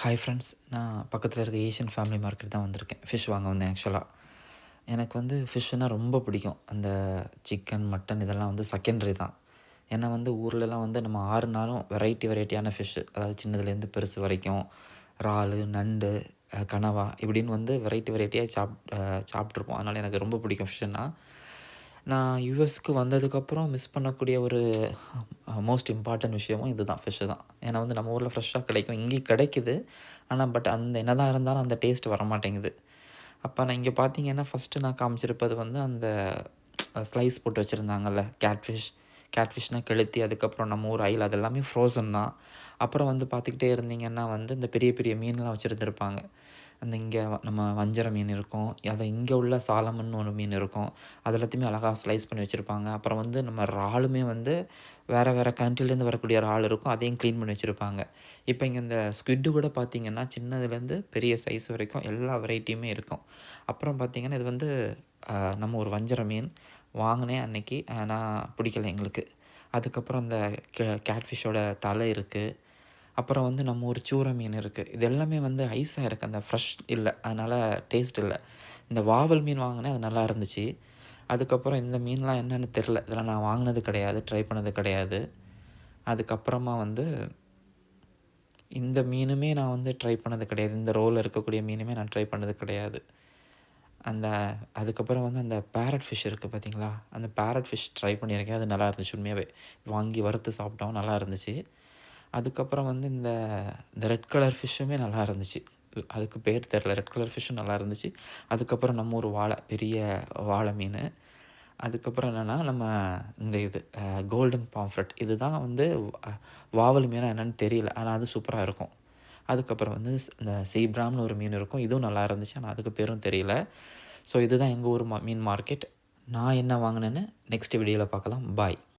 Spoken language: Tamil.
ஹாய் ஃப்ரெண்ட்ஸ், நான் பக்கத்தில் இருக்க ஏஷியன் ஃபேமிலி மார்க்கெட் தான் வந்திருக்கேன். ஃபிஷ் வாங்க வந்தேன் ஆக்சுவலாக. எனக்கு வந்து ஃபிஷ்ஷுனால் ரொம்ப பிடிக்கும். அந்த சிக்கன், மட்டன் இதெல்லாம் வந்து செகண்ட்ரி தான். ஏன்னா வந்து ஊர்லலாம் வந்து நம்ம 6 நாளும் வெரைட்டியான ஃபிஷ்ஷு, அதாவது சின்னதுலேருந்து பெருசு வரைக்கும் இறாலு, நண்டு, கனவா இப்படின்னு வந்து வெரைட்டியாக சாப்பிட்ருப்போம். அதனால் எனக்கு ரொம்ப பிடிக்கும் ஃபிஷ்ஷுன்னா. நான் யுஎஸ்க்கு வந்ததுக்கப்புறம் மிஸ் பண்ணக்கூடிய ஒரு மோஸ்ட் இம்பார்ட்டன்ட் விஷயமும் இதுதான், ஃபிஷ்ஷு தான். ஏன்னா வந்து நம்ம ஊரில் ஃப்ரெஷ்ஷாக கிடைக்கும், இங்கேயும் கிடைக்குது. ஆனால் பட் அந்த என்னதான் இருந்தாலும் அந்த டேஸ்ட் வரமாட்டேங்குது. அப்போ நான் இங்கே பார்த்தீங்கன்னா ஃபஸ்ட்டு நான் காமிச்சிருப்பது வந்து அந்த ஸ்லைஸ் போட்டு வச்சுருந்தாங்கல்ல, கேட்ஃபிஷ்னால் கெளுத்தி, அதுக்கப்புறம் நம்ம ஊர் அயில, அது எல்லாமே ஃப்ரோசன் தான். அப்புறம் வந்து பார்த்துக்கிட்டே இருந்தீங்கன்னா வந்து இந்த பெரிய பெரிய மீன்லாம் வச்சுருந்துருப்பாங்க. அந்த இங்கே நம்ம வஞ்சர மீன் இருக்கும், அதை இங்கே உள்ள சாலமன்னு ஒரு மீன் இருக்கும். அது எல்லாத்தையுமே அழகாக ஸ்லைஸ் பண்ணி வச்சுருப்பாங்க. அப்புறம் வந்து நம்ம இறாலுமே வந்து வேறு கண்ட்ரிலேருந்து வரக்கூடிய இறால் இருக்கும், அதையும் க்ளீன் பண்ணி வச்சுருப்பாங்க. இப்போ இங்கே இந்த ஸ்குவிட்டு கூட பார்த்திங்கன்னா சின்னதுலேருந்து பெரிய சைஸ் வரைக்கும் எல்லா வெரைட்டியுமே இருக்கும். அப்புறம் பார்த்திங்கன்னா இது வந்து நம்ம ஒரு வஞ்சர மீன் வாங்கினேன் அன்னைக்கு, ஆனால் பிடிக்கல எங்களுக்கு. அதுக்கப்புறம் அந்த கேட்ஃபிஷ்ஷோட தலை இருக்குது. அப்புறம் வந்து நம்ம ஒரு சூரை மீன் இருக்குது. இது எல்லாமே வந்து ஐஸாக இருக்குது, அந்த ஃப்ரெஷ் இல்லை, அதனால் டேஸ்ட் இல்லை. இந்த வாவல் மீன் வாங்கினேன், அது நல்லா இருந்துச்சு. அதுக்கப்புறம் இந்த மீன்லாம் என்னென்னு தெரில, இதெல்லாம் நான் வாங்கினது கிடையாது, ட்ரை பண்ணது கிடையாது. அதுக்கப்புறமா வந்து இந்த மீனுமே நான் வந்து ட்ரை பண்ணது கிடையாது. இந்த ரோலில் இருக்கக்கூடிய மீனுமே நான் ட்ரை பண்ணது கிடையாது. அதுக்கப்புறம் வந்து அந்த பேரட் ஃபிஷ் இருக்குது பார்த்தீங்களா, அந்த பேரட் ஃபிஷ் ட்ரை பண்ணியிருக்கேன், அது நல்லா இருந்துச்சு உண்மையாகவே. வாங்கி வறுத்து சாப்பிட்டோம், நல்லா இருந்துச்சு. அதுக்கப்புறம் வந்து இந்த ரெட் கலர் ஃபிஷ்ஷுமே நல்லா இருந்துச்சு. அதுக்கு பேர் தெரில, ரெட் கலர் ஃபிஷ்ஷும் நல்லா இருந்துச்சு. அதுக்கப்புறம் நம்ம ஒரு பெரிய வாழை மீன். அதுக்கப்புறம் என்னென்னா நம்ம இந்த கோல்டன் பாம்ஃப்ரெட், இதுதான் வந்து வாவல் மீனா என்னென்னு தெரியல, ஆனால் அது சூப்பராக இருக்கும். அதுக்கப்புறம் வந்து இந்த சீப்ராம்னு ஒரு மீன் இருக்கும், இதுவும் நல்லா இருந்துச்சு, ஆனால் அதுக்கு பேரும் தெரியல. ஸோ இதுதான் எங்கள் ஊர் மீன் மார்க்கெட். நான் என்ன வாங்கினேன்னு நெக்ஸ்ட் வீடியோவில் பார்க்கலாம். பாய்.